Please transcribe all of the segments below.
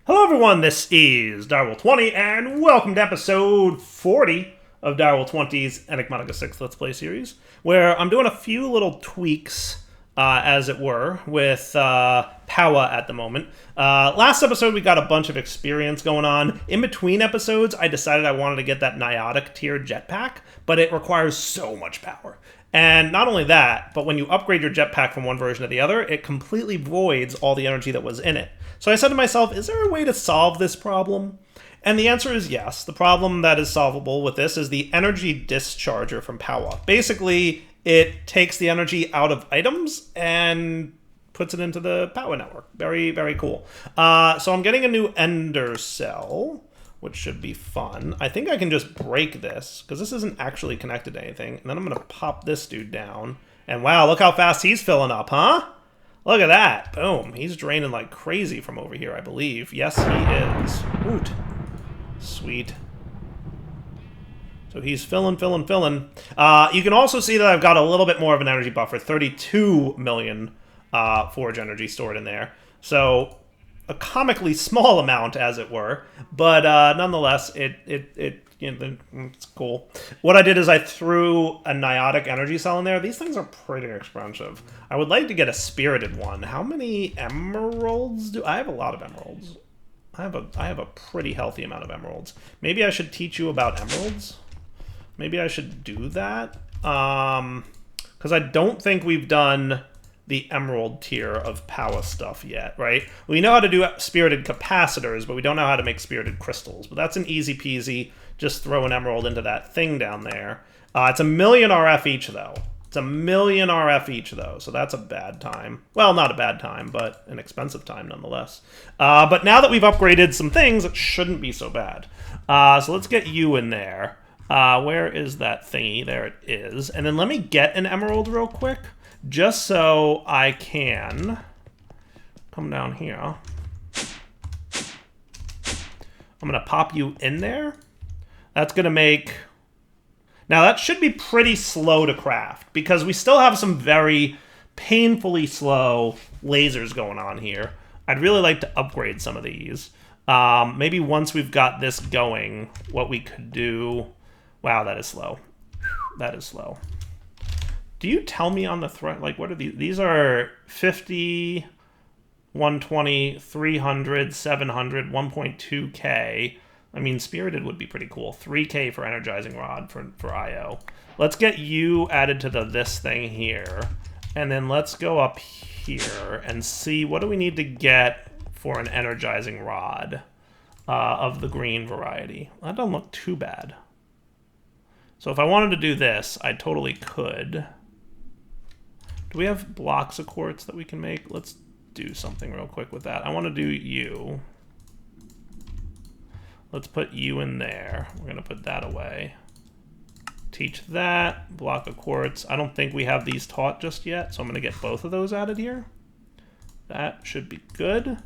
Hello everyone, this is Ep40, and welcome to episode 40 of Ep40's Enigmatica6 Let's Play series, where I'm doing a few little tweaks, as it were, with Powah at the moment. Last episode we got a bunch of experience going on. In between episodes, I decided I wanted to get that Niotic tier jetpack, but it requires so much power. And not only that, but when you upgrade your jetpack from one version to the other, it completely voids all the energy that was in it. So I said to myself, is there a way to solve this problem? And the answer is yes. The problem that is solvable with this is the energy discharger from Powah. Basically, it takes the energy out of items and puts it into the Powah network. Very, very cool. So I'm getting a new ender cell, which should be fun. I think I can just break this, because this isn't actually connected to anything. And then I'm going to pop this dude down. And wow, look how fast he's filling up, huh? Look at that. Boom. He's draining like crazy from over here, I believe. Yes, he is. Woot. Sweet. So he's filling. You can also see that I've got a little bit more of an energy buffer. 32 million forge energy stored in there. So a comically small amount, as it were. But nonetheless, it's cool. What I did is I threw a Niotic energy cell in there. These things are pretty expensive. I would like to get a spirited one. How many emeralds do I have? A lot of emeralds. I have a pretty healthy amount of emeralds. Maybe I should teach you about emeralds. Maybe I should do that. Because I don't think we've done the emerald tier of Powah stuff yet, right? We know how to do spirited capacitors, but we don't know how to make spirited crystals. But that's an easy peasy. Just throw an emerald into that thing down there. It's 1,000,000 RF each, though. It's 1,000,000 RF each, though, so that's a bad time. Well, not a bad time, but an expensive time nonetheless. But now that we've upgraded some things, it shouldn't be so bad. So let's get you in there. Where is that thingy? There it is. And then let me get an emerald real quick, just so I can come down here. I'm going to pop you in there. That's going to make... Now, that should be pretty slow to craft, because we still have some very painfully slow lasers going on here. I'd really like to upgrade some of these. Maybe once we've got this going, what we could do... Wow, that is slow. That is slow. Do you tell me on the threat, like, what are these? These are 50, 120, 300, 700, 1.2K. I mean, Spirited would be pretty cool. 3K for Energizing Rod for IO. Let's get you added to this thing here. And then let's go up here and see what do we need to get for an Energizing Rod of the green variety. That doesn't look too bad. So if I wanted to do this, I totally could. Do we have blocks of quartz that we can make? Let's do something real quick with that. I want to do you. Let's put you in there. We're going to put that away. Teach that. Block of quartz. I don't think we have these taught just yet, so I'm going to get both of those added here. That should be good.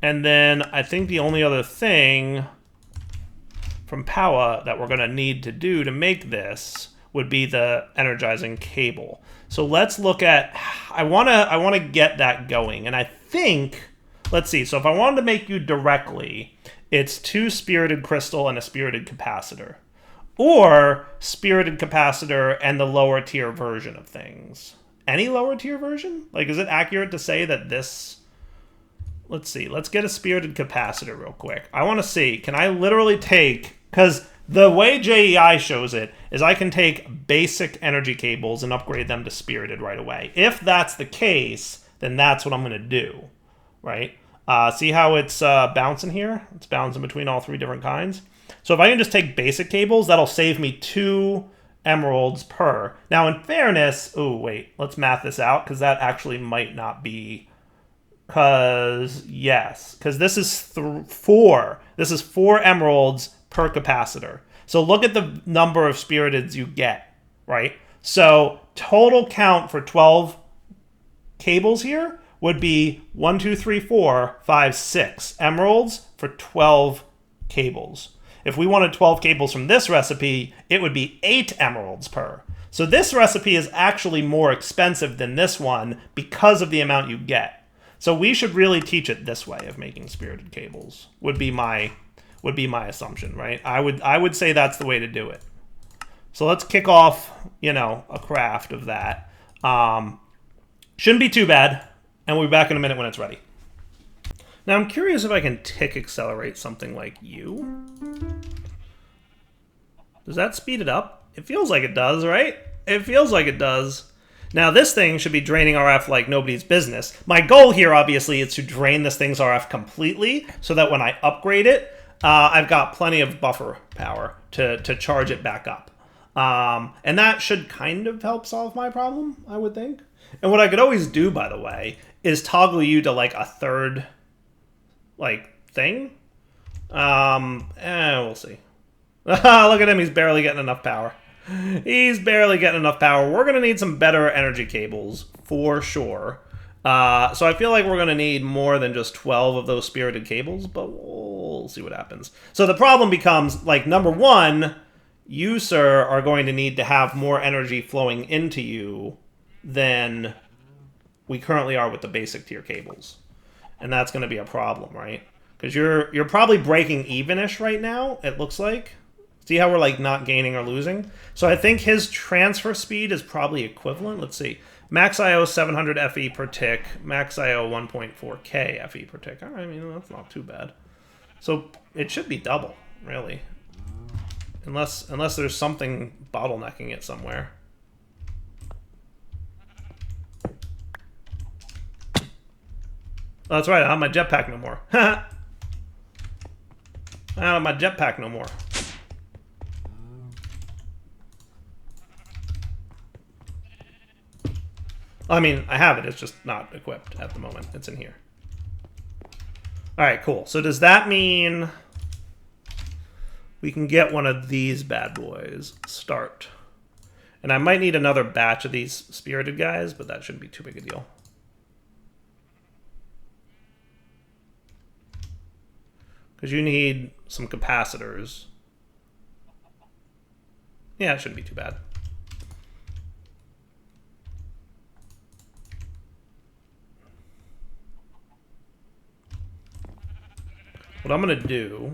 And then I think the only other thing from Powah that we're going to need to do to make this would be the energizing cable. So let's look at... I want to get that going, and I think... Let's see. So if I wanted to make you directly, it's 2 spirited crystal and a spirited capacitor. Or spirited capacitor and the lower tier version of things. Any lower tier version? Like, is it accurate to say that this... Let's see. Let's get a spirited capacitor real quick. I want to see. Can I literally take... Because the way JEI shows it is I can take basic energy cables and upgrade them to spirited right away. If that's the case, then that's what I'm going to do. Right? See how it's bouncing here? It's bouncing between all 3 different kinds. So if I can just take basic cables, that'll save me 2 emeralds per. Now, in fairness... Oh, wait. Let's math this out, because that actually might not be... Because, yes. Because this is 4. This is 4 emeralds per capacitor. So look at the number of spiriteds you get, right? So total count for 12 cables here would be 1, 2, 3, 4, 5, 6 emeralds for 12 cables. If we wanted 12 cables from this recipe, it would be 8 emeralds per. So this recipe is actually more expensive than this one because of the amount you get. So we should really teach it this way of making spirited cables. Would be my assumption, right? I would say that's the way to do it. So let's kick off, you know, a craft of that. Shouldn't be too bad, and we'll be back in a minute when it's ready. Now I'm curious if I can tick accelerate something like you. Does that speed it up? It feels like it does, right? It feels like it does. Now this thing should be draining RF like nobody's business. My goal here, obviously, is to drain this thing's RF completely so that when I upgrade it, I've got plenty of buffer power to charge it back up. And that should kind of help solve my problem, I would think. And what I could always do, by the way, is toggle you to like a third, like, thing. We'll see. Look at him, he's barely getting enough power. He's barely getting enough power. We're going to need some better energy cables, for sure. So I feel like we're going to need more than just 12 of those spirited cables, but we'll see what happens. So the problem becomes, like, number one, you, sir, are going to need to have more energy flowing into you than we currently are with the basic tier cables. And that's going to be a problem, right? Because you're probably breaking even-ish right now, it looks like. See how we're like not gaining or losing? So I think his transfer speed is probably equivalent. Let's see. Max IO 700 FE per tick. Max IO 1.4K FE per tick. All right, I mean, that's not too bad. So it should be double, really. Unless there's something bottlenecking it somewhere. Oh, that's right, I don't have my jetpack no more. I don't have my jetpack no more. I mean, I have it, it's just not equipped at the moment. It's in here. Alright, cool. So does that mean we can get one of these bad boys? Start. And I might need another batch of these spirited guys, but that shouldn't be too big a deal. Because you need some capacitors. Yeah, it shouldn't be too bad. What I'm going to do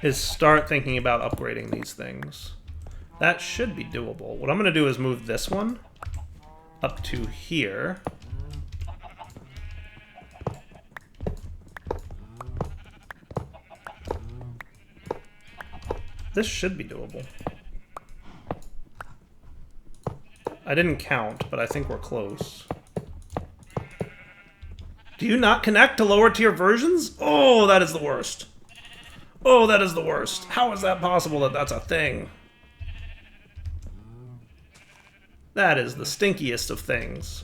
is start thinking about upgrading these things. That should be doable. What I'm going to do is move this one up to here. This should be doable. I didn't count, but I think we're close. Do you not connect to lower tier versions? Oh, that is the worst. Oh, that is the worst. How is that possible that that's a thing? That is the stinkiest of things.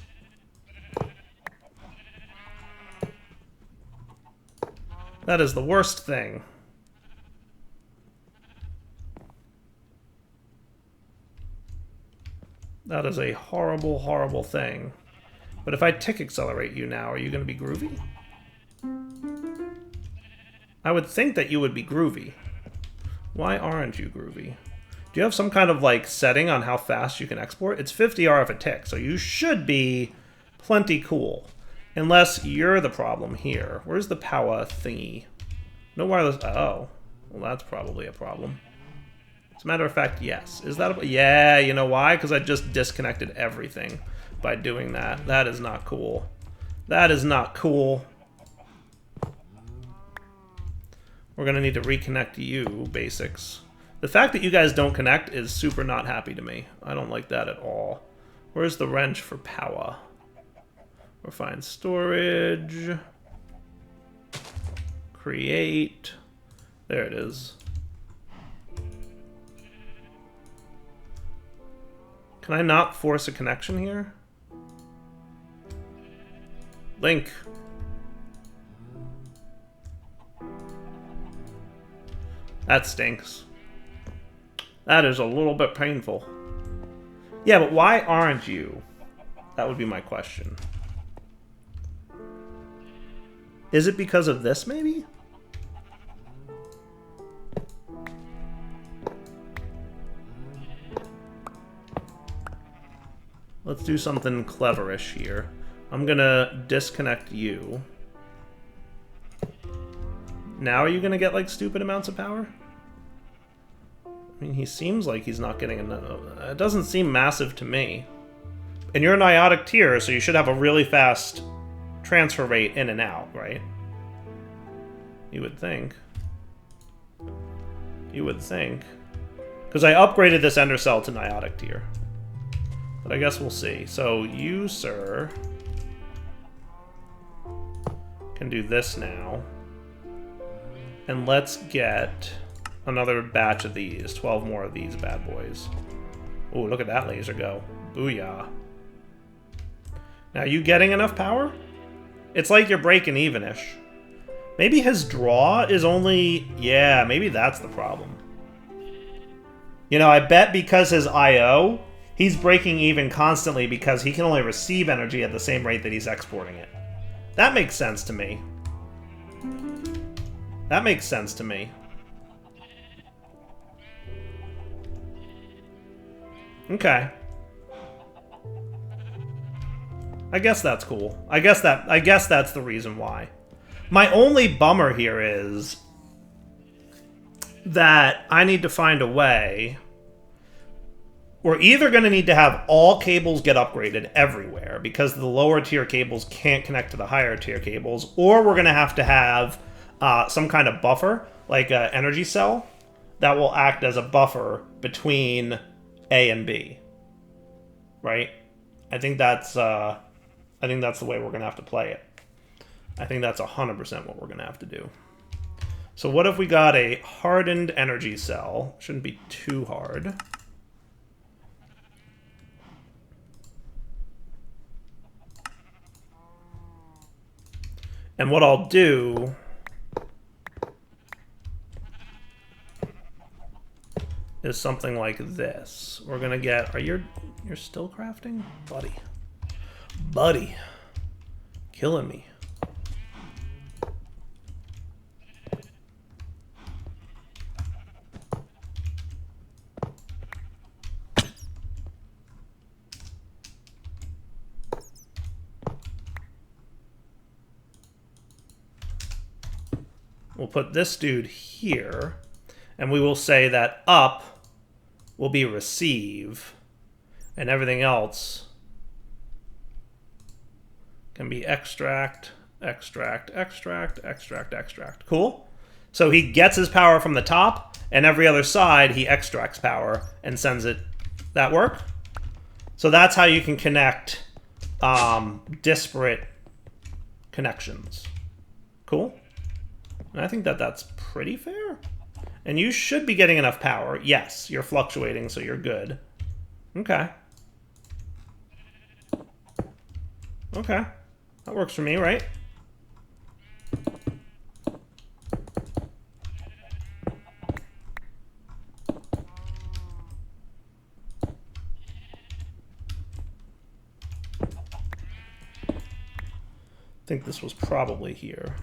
That is the worst thing. That is a horrible, horrible thing. But if I tick accelerate you now, are you going to be groovy? I would think that you would be groovy. Why aren't you groovy? Do you have some kind of like setting on how fast you can export? It's 50 RF a tick, so you should be plenty cool. Unless you're the problem here. Where's the Powah thingy? No wireless. Oh, well, that's probably a problem. As a matter of fact, yes. Is that a... Yeah, you know why? Because I just disconnected everything by doing that. That is not cool. That is not cool. We're going to need to reconnect you, basics. The fact that you guys don't connect is super not happy to me. I don't like that at all. Where's the wrench for Powah? Refine storage. Create. There it is. Can I not force a connection here? Link. That stinks. That is a little bit painful. Yeah, but why aren't you? That would be my question. Is it because of this, maybe? Let's let's do something cleverish here. I'm gonna disconnect you. Now are you gonna get, like, stupid amounts of power? I mean, he seems like he's not getting enough. It doesn't seem massive to me. And you're an iotic tier, so you should have a really fast transfer rate in and out, right? You would think. You would think. Because I upgraded this ender cell to Niotic tier. But I guess we'll see. So you, sir, can do this now. And let's get another batch of these. 12 more of these bad boys. Ooh, look at that laser go. Booyah. Now, you getting enough power? It's like you're breaking even-ish. Maybe his draw is only... Yeah, maybe that's the problem. You know, I bet because his IO, he's breaking even constantly because he can only receive energy at the same rate that he's exporting it. That makes sense to me. That makes sense to me. Okay. I guess that's cool. I guess that's the reason why. My only bummer here is that I need to find a way. We're either going to need to have all cables get upgraded everywhere because the lower tier cables can't connect to the higher tier cables, or we're going to have some kind of buffer, like an energy cell, that will act as a buffer between A and B. Right? I think that's the way we're going to have to play it. I think that's 100% what we're going to have to do. So what if we got a hardened energy cell? Shouldn't be too hard. And what I'll do is something like this. We're going to get... You're still crafting? Buddy. Buddy. Killing me. We'll put this dude here, and we will say that up will be receive, and everything else can be extract, extract, extract, extract, extract. Cool? So he gets his power from the top, and every other side he extracts power and sends it. That work? So that's how you can connect disparate connections. Cool? And I think that that's pretty fair. And you should be getting enough power. Yes, you're fluctuating, so you're good. Okay. Okay. That works for me, right? I think this was probably here.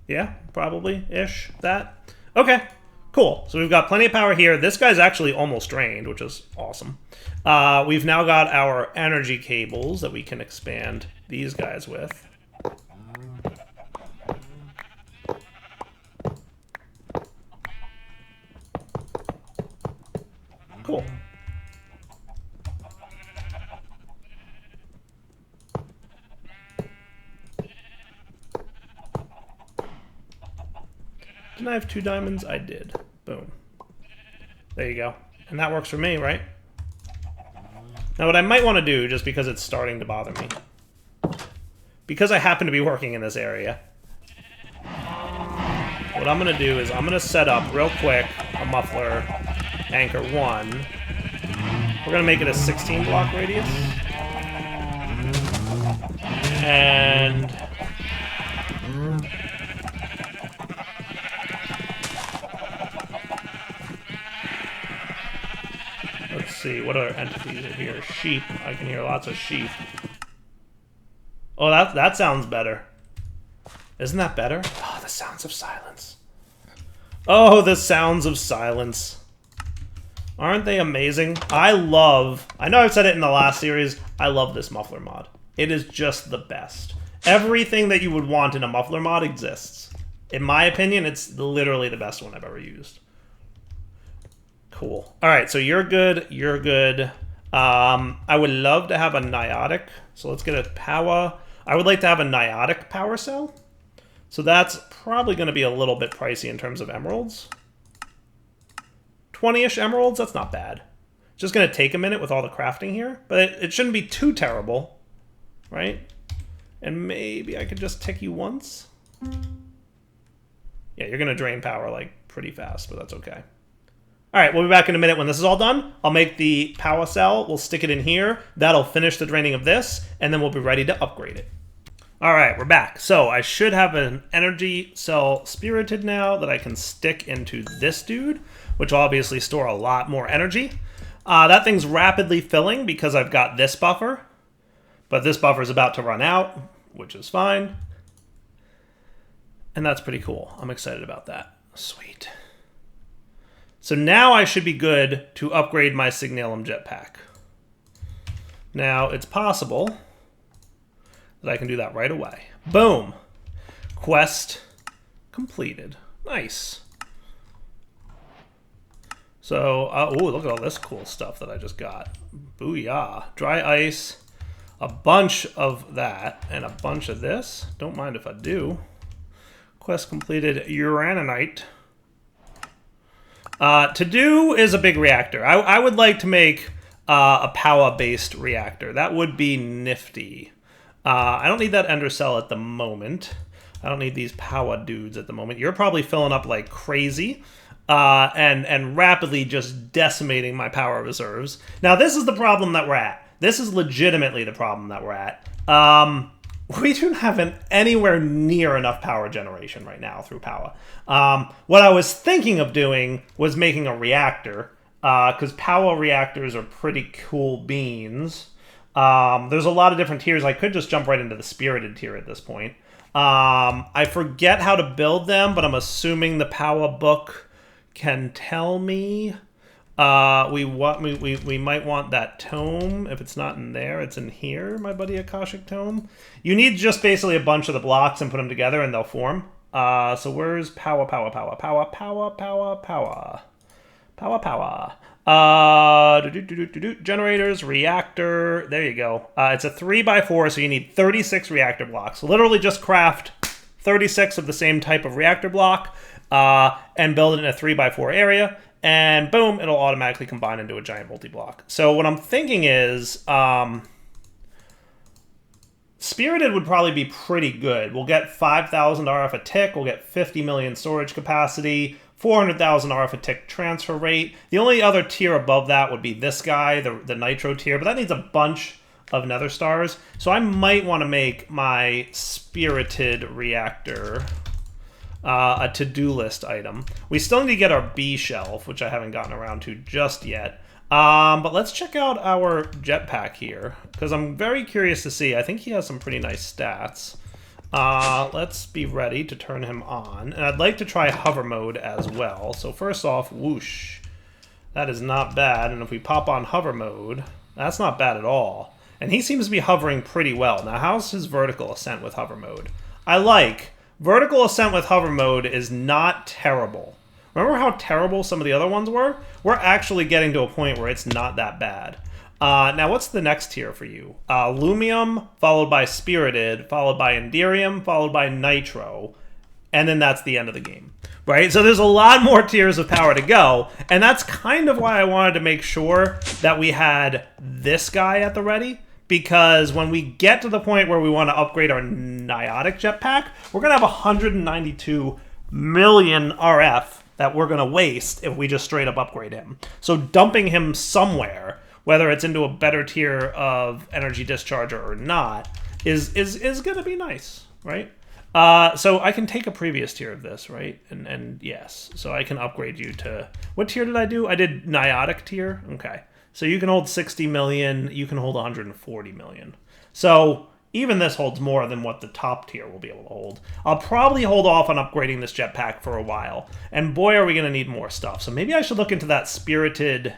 Yeah, probably-ish, that. Okay, cool. So we've got plenty of power here. This guy's actually almost drained, which is awesome. We've now got our energy cables that we can expand these guys with. Cool. Didn't I have 2 diamonds? I did. Boom. There you go. And that works for me, right? Now what I might want to do, just because it's starting to bother me, because I happen to be working in this area, what I'm going to do is I'm going to set up real quick a muffler anchor 1. We're going to make it a 16 block radius. And let's see, what other entities are here? Sheep. I can hear lots of sheep. Oh, that sounds better. Isn't that better? Oh, the sounds of silence. Oh, the sounds of silence. Aren't they amazing? I know I've said it in the last series, I love this muffler mod. It is just the best. Everything that you would want in a muffler mod exists. In my opinion, it's literally the best one I've ever used. Cool. All right, so you're good. You're good. I would love to have a Niotic. So let's get a Powah. I would like to have a Niotic power cell. So that's probably going to be a little bit pricey in terms of emeralds. 20-ish emeralds, that's not bad. It's just going to take a minute with all the crafting here. But it shouldn't be too terrible, right? And maybe I could just tick you once. Yeah, you're going to drain power like pretty fast, but that's okay. All right, we'll be back in a minute when this is all done. I'll make the power cell. We'll stick it in here. That'll finish the draining of this, and then we'll be ready to upgrade it. All right, we're back. So I should have an energy cell spirited now that I can stick into this dude, which will obviously store a lot more energy. That thing's rapidly filling because I've got this buffer, but this buffer is about to run out, which is fine. And that's pretty cool. I'm excited about that. Sweet. So now I should be good to upgrade my Signalum Jetpack. Now, it's possible that I can do that right away. Boom! Quest completed. Nice. So, ooh, look at all this cool stuff that I just got. Booyah. Dry ice, a bunch of that, and a bunch of this. Don't mind if I do. Quest completed. Uranite. To do is a big reactor. I would like to make a Powah-based reactor. That would be nifty. I don't need that ender cell at the moment. I don't need these Powah dudes at the moment. You're probably filling up like crazy and rapidly just decimating my power reserves. Now, this is the problem that we're at. This is legitimately the problem that we're at. We don't have anywhere near enough power generation right now through Powah. What I was thinking of doing was making a reactor, because Powah reactors are pretty cool beans. There's a lot of different tiers. I could just jump right into the Spirited tier at this point. I forget how to build them, but I'm assuming the Powah book can tell me. We might want that tome. If it's not in there, it's in here, my buddy Akashic Tome. You need just basically a bunch of the blocks and put them together and they'll form. So where's Powah? Generators, reactor. There you go. It's a 3x4, so you need 36 reactor blocks. Literally just craft 36 of the same type of reactor block and build it in a 3x4 area. And boom, it'll automatically combine into a giant multi-block. So what I'm thinking is Spirited would probably be pretty good. We'll get 5,000 RF a tick. We'll get 50 million storage capacity, 400,000 RF a tick transfer rate. The only other tier above that would be this guy, the Nitro tier, but that needs a bunch of nether stars. So I might want to make my Spirited reactor a to-do list item. We still need to get our B shelf, which I haven't gotten around to just yet. But let's check out our Jetpack here, because I'm very curious to see. I think he has some pretty nice stats. Let's be ready to turn him on. And I'd like to try hover mode as well. So first off, whoosh. That is not bad. And if we pop on hover mode, that's not bad at all. And he seems to be hovering pretty well. Now, how's his vertical ascent with hover mode? Vertical ascent with hover mode is not terrible. Remember how terrible some of the other ones were? We're actually getting to a point where it's not that bad. Now, what's the next tier for you? Lumium, followed by Spirited, followed by Enderium, followed by Nitro, and then that's the end of the game, right? So there's a lot more tiers of power to go, and that's kind of why I wanted to make sure that we had this guy at the ready, because when we get to the point where we want to upgrade our Niotic Jetpack, we're going to have 192 million RF that we're going to waste if we just straight up upgrade him. So dumping him somewhere, whether it's into a better tier of energy discharger or not, is going to be nice, right? So I can take a previous tier of this, right? And yes, so I can upgrade you to... What tier did I do? I did Niotic tier. Okay. So you can hold 60 million, you can hold 140 million. So even this holds more than what the top tier will be able to hold. I'll probably hold off on upgrading this jetpack for a while. And boy, are we going to need more stuff. So maybe I should look into that Spirited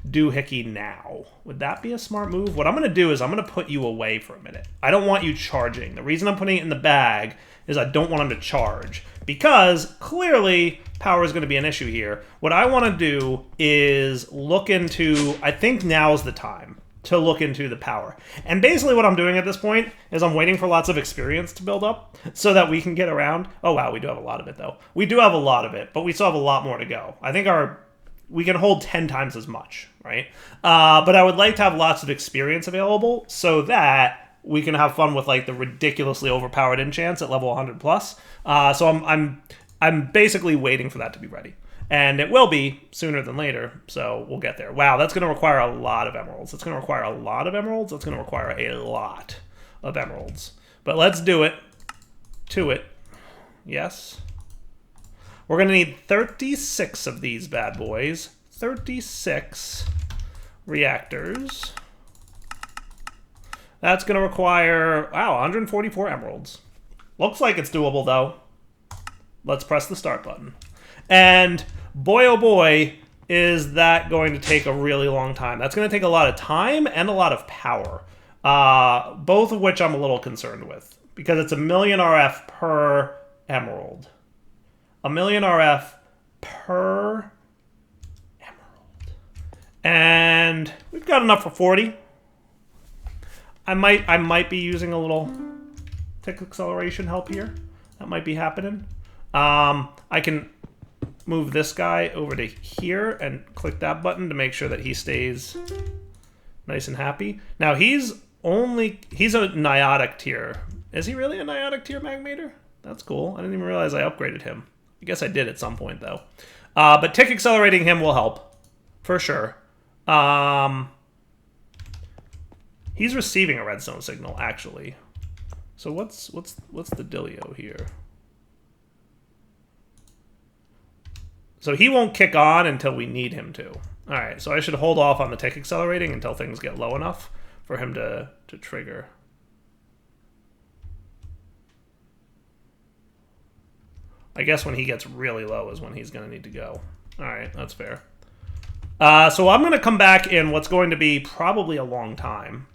doohickey now. Would that be a smart move? What I'm going to do is I'm going to put you away for a minute. I don't want you charging. The reason I'm putting it in the bag is I don't want him to charge, because clearly power is going to be an issue here. What I want to do is look into, I think now's the time to look into the power. And basically what I'm doing at this point is I'm waiting for lots of experience to build up so that we can get around. Oh wow, we do have a lot of it though. We do have a lot of it, but we still have a lot more to go. I think we can hold 10 times as much, right? But I would like to have lots of experience available so that we can have fun with like the ridiculously overpowered enchants at level 100 plus. So I'm basically waiting for that to be ready. And it will be sooner than later, so we'll get there. Wow, that's going to require a lot of emeralds. It's going to require a lot of emeralds. It's going to require a lot of emeralds. But let's do it. To it. Yes. We're going to need 36 of these bad boys. 36 reactors. That's going to require, wow, 144 emeralds. Looks like it's doable, though. Let's press the start button. And boy, oh boy, is that going to take a really long time. That's going to take a lot of time and a lot of power, both of which I'm a little concerned with, because it's 1,000,000 RF per emerald. 1,000,000 RF per emerald. And we've got enough for 40. I might be using a little tick acceleration help here. That might be happening. I can move this guy over to here and click that button to make sure that he stays nice and happy. Now he's a Niotic tier. Is he really a Niotic tier Magmator? That's cool. I didn't even realize I upgraded him. I guess I did at some point though. But tick accelerating him will help for sure. He's receiving a redstone signal actually. So what's the dealio here? So he won't kick on until we need him to. All right, so I should hold off on the tick accelerating until things get low enough for him to trigger. I guess when he gets really low is when he's going to need to go. All right, that's fair. So I'm going to come back in what's going to be probably a long time,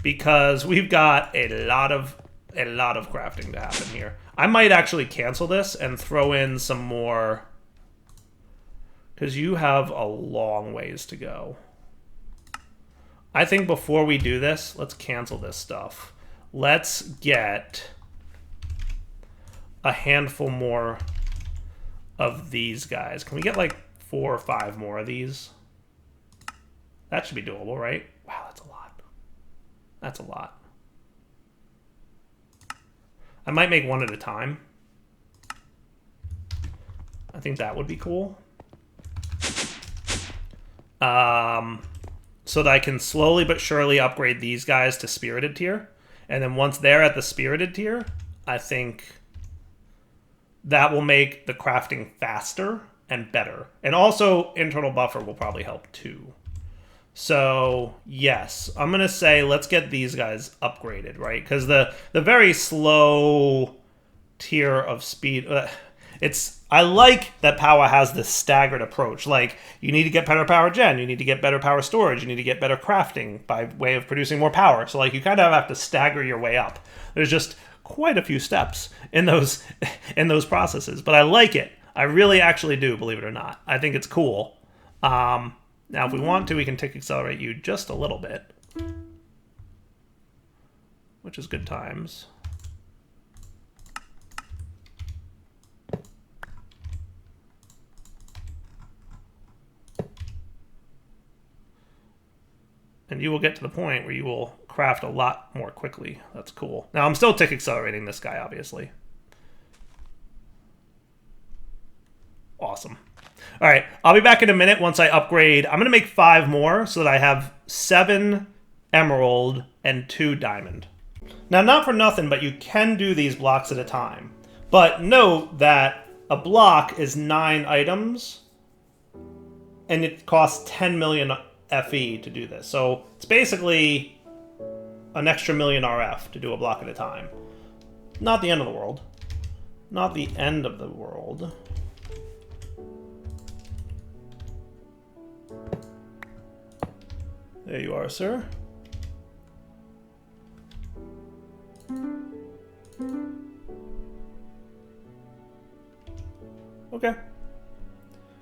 because we've got a lot of crafting to happen here. I might actually cancel this and throw in some more, because you have a long ways to go. I think before we do this, let's cancel this stuff. Let's get a handful more of these guys. Can we get like 4 or 5 more of these? That should be doable, right? Wow, that's a lot. That's a lot. I might make one at a time. I think that would be cool. So that I can slowly but surely upgrade these guys to Spirited tier. And then once they're at the Spirited tier, I think that will make the crafting faster and better. And also, internal buffer will probably help too. So, yes, I'm going to say let's get these guys upgraded, right? Because the very slow tier of speed... I like that Powah has this staggered approach. Like, you need to get better power gen, you need to get better power storage, you need to get better crafting by way of producing more power. So, like, you kind of have to stagger your way up. There's just quite a few steps in those processes, but I like it. I really actually do, believe it or not. I think it's cool. Now, if we want to, we can tick accelerate you just a little bit, which is good times. And you will get to the point where you will craft a lot more quickly. That's cool. Now, I'm still tick accelerating this guy, obviously. Awesome. All right, I'll be back in a minute once I upgrade. I'm going to make 5 more so that I have 7 emerald and 2 diamond. Now, not for nothing, but you can do these blocks at a time. But note that a block is 9 items, and it costs 10 million FE to do this. So it's basically an extra 1,000,000 RF to do a block at a time. Not the end of the world. Not the end of the world. There you are, sir. Okay.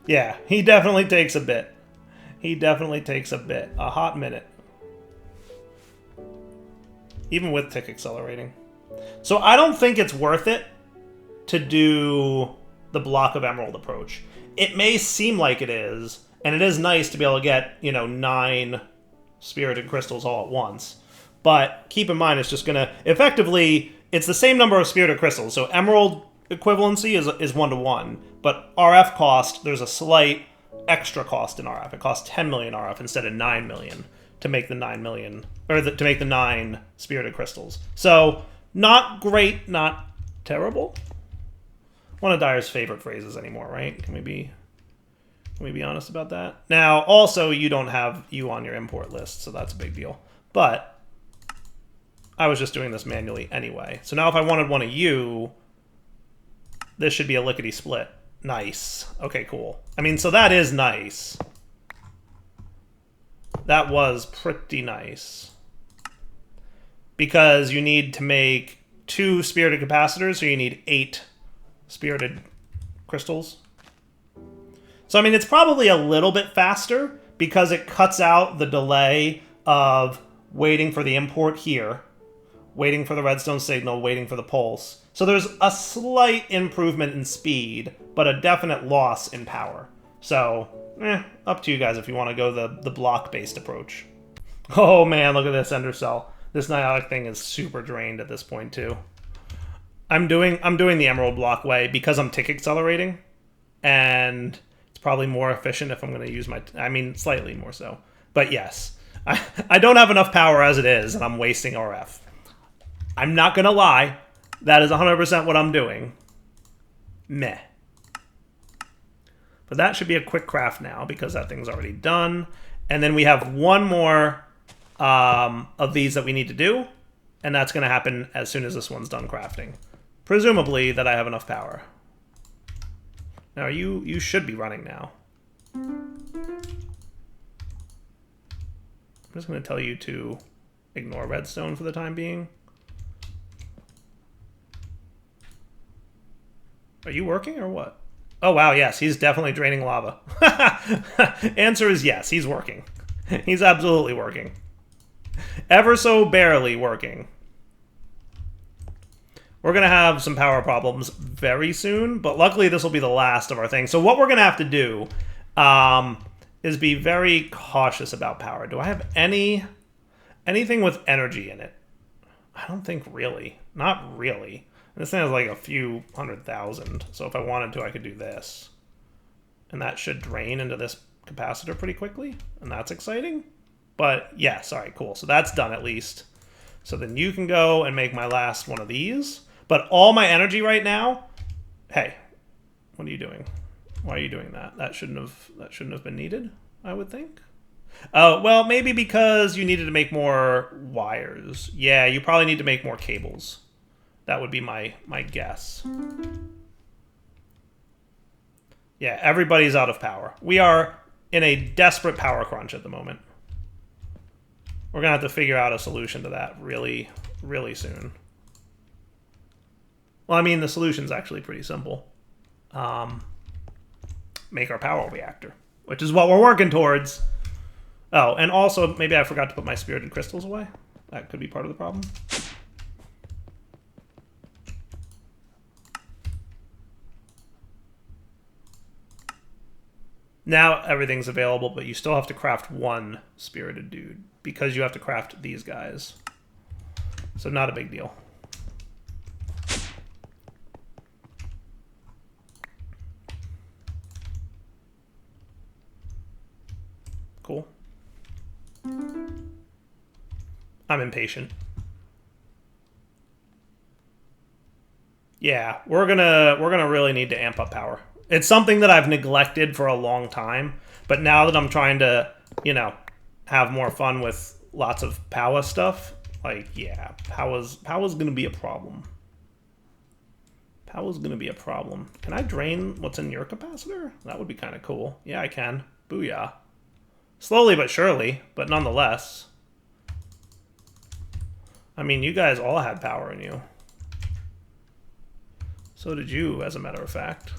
Yeah, he definitely takes a bit. He definitely takes a bit. A hot minute. Even with tick accelerating. So I don't think it's worth it to do the block of emerald approach. It may seem like it is, and it is nice to be able to get, 9 spirited crystals all at once. But keep in mind, it's just going to... Effectively, it's the same number of spirited crystals. So emerald equivalency is 1-to-1. But RF cost, there's a slight extra cost in RF. It costs 10 million RF instead of 9 million to make the 9 million... Or to make the 9 spirited crystals. So, not great, not terrible. One of Dyer's favorite phrases anymore, right? Can we be honest about that? Now, also, you don't have you on your import list, so that's a big deal. But I was just doing this manually anyway. So now if I wanted one of you, this should be a lickety split. Nice. Okay, cool. I mean, so that is nice. That was pretty nice. Because you need to make 2 spirited capacitors, so you need 8 spirited crystals. So, I mean, it's probably a little bit faster because it cuts out the delay of waiting for the import here, waiting for the redstone signal, waiting for the pulse. So there's a slight improvement in speed, but a definite loss in power. So, up to you guys if you want to go the block-based approach. Oh man, look at this ender cell. This Niotic thing is super drained at this point too. I'm doing the emerald block way because I'm tick accelerating, and it's probably more efficient if I'm going to use my... I mean, slightly more so. But yes, I don't have enough power as it is, and I'm wasting RF. I'm not going to lie. That is 100% what I'm doing. Meh. But that should be a quick craft now because that thing's already done. And then we have one more of these that we need to do. And that's going to happen as soon as this one's done crafting. Presumably that I have enough power. Now you should be running now. I'm just going to tell you to ignore redstone for the time being. Are you working or what? Oh, wow, yes, he's definitely draining lava. Answer is yes, he's working. He's absolutely working. Ever so barely working. We're going to have some power problems very soon, but luckily this will be the last of our things. So what we're going to have to do is be very cautious about power. Do I have anything with energy in it? I don't think really. Not really. This thing has like a few 100,000, so if I wanted to, I could do this. And that should drain into this capacitor pretty quickly, and that's exciting. But yes, all right, cool. So that's done at least. So then you can go and make my last one of these. But all my energy right now... Hey, what are you doing? Why are you doing that? That shouldn't have been needed, I would think. Oh, well, maybe because you needed to make more wires. Yeah, you probably need to make more cables. That would be my guess. Yeah, everybody's out of power. We are in a desperate power crunch at the moment. We're going to have to figure out a solution to that really, really soon. Well, I mean, the solution's actually pretty simple. Make our power reactor, which is what we're working towards. Oh, and also, maybe I forgot to put my spirited crystals away. That could be part of the problem. Now everything's available, but you still have to craft one spirited dude because you have to craft these guys. So not a big deal. Cool. I'm impatient. Yeah, we're gonna really need to amp up power. It's something that I've neglected for a long time, but now that I'm trying to, have more fun with lots of Powah stuff, like, yeah, Powah's gonna be a problem. Powah's gonna be a problem. Can I drain what's in your capacitor? That would be kind of cool. Yeah, I can. Booyah. Slowly but surely, but nonetheless. I mean, you guys all had power in you. So did you, as a matter of fact.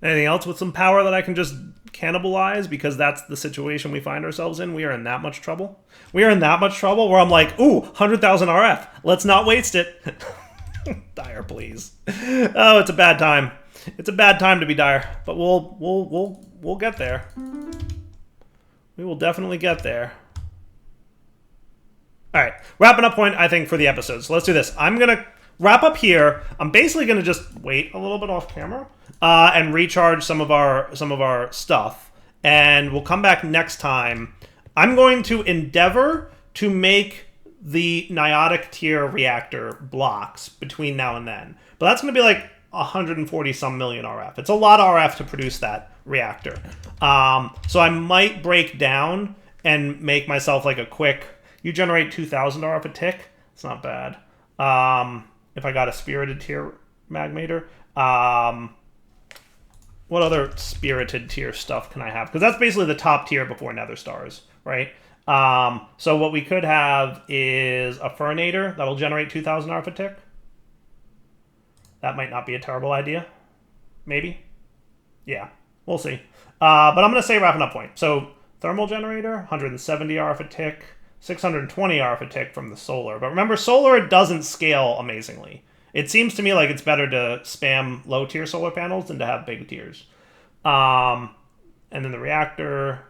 Anything else with some power that I can just cannibalize because that's the situation we find ourselves in? We are in that much trouble. We are in that much trouble where I'm like, ooh, 100,000 RF. Let's not waste it. Dire, please. Oh, it's a bad time. It's a bad time to be dire, but we'll get there. We will definitely get there. All right, wrapping up point, I think, for the episode. So let's do this. I'm gonna wrap up here. I'm basically gonna just wait a little bit off camera and recharge some of our stuff, and we'll come back next time. I'm going to endeavor to make the Niotic tier reactor blocks between now and then, but that's gonna be like 140 some million RF. It's a lot of RF to produce that reactor. So I might break down and make myself like a quick. You generate 2,000 RF a tick. It's not bad. If I got a spirited tier magmator. What other spirited tier stuff can I have? Because that's basically the top tier before Nether Stars, right? So what we could have is a Furnator that'll generate 2,000 RF a tick. That might not be a terrible idea. Maybe. Yeah, we'll see. But I'm going to say wrapping up point. So thermal generator, 170 RF a tick. 620 RF a tick from the solar. But remember, solar doesn't scale amazingly. It seems to me like it's better to spam low-tier solar panels than to have big tiers. And then the reactor,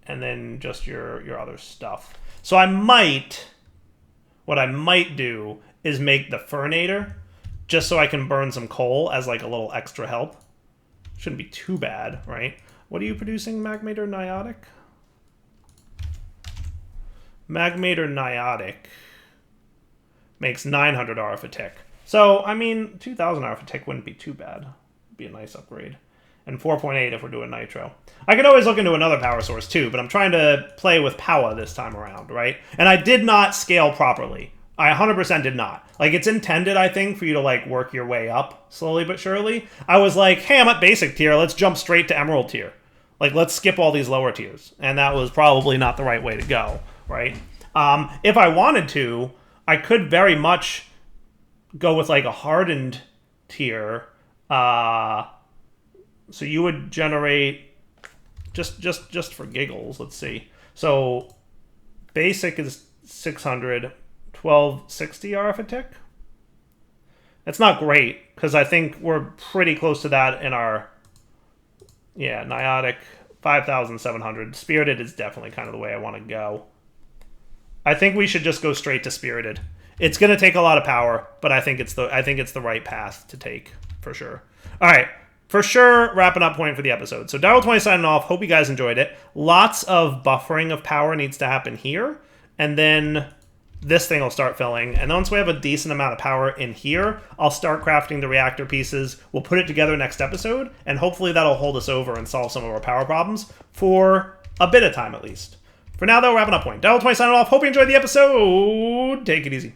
and then just your other stuff. So what I might do is make the Furnator, just so I can burn some coal as like a little extra help. Shouldn't be too bad, right? What are you producing, Magmator Niotic? Magmator Niotic makes 900 RF a tick. So, I mean, 2,000 RF a tick wouldn't be too bad. It'd be a nice upgrade. And 4.8 if we're doing nitro. I could always look into another power source too, but I'm trying to play with Powah this time around, right? And I did not scale properly. I 100% did not. Like, it's intended, I think, for you to, like, work your way up slowly but surely. I was like, hey, I'm at basic tier. Let's jump straight to emerald tier. Like, let's skip all these lower tiers. And that was probably not the right way to go. Right? If I wanted to, I could very much go with like a hardened tier. So you would generate just for giggles. Let's see. So basic is 600, 1260 RF a tick. That's not great because I think we're pretty close to that in our Niotic 5,700. Spirited is definitely kind of the way I want to go. I think we should just go straight to Spirited. It's going to take a lot of power, but I think it's the right path to take for sure. All right, for sure, wrapping up point for the episode. So Daryl20 signing off. Hope you guys enjoyed it. Lots of buffering of power needs to happen here, and then this thing will start filling. And once we have a decent amount of power in here, I'll start crafting the reactor pieces. We'll put it together next episode, and hopefully that'll hold us over and solve some of our power problems for a bit of time at least. For now, though, wrapping up point. Daryl20 signing off. Hope you enjoyed the episode. Take it easy.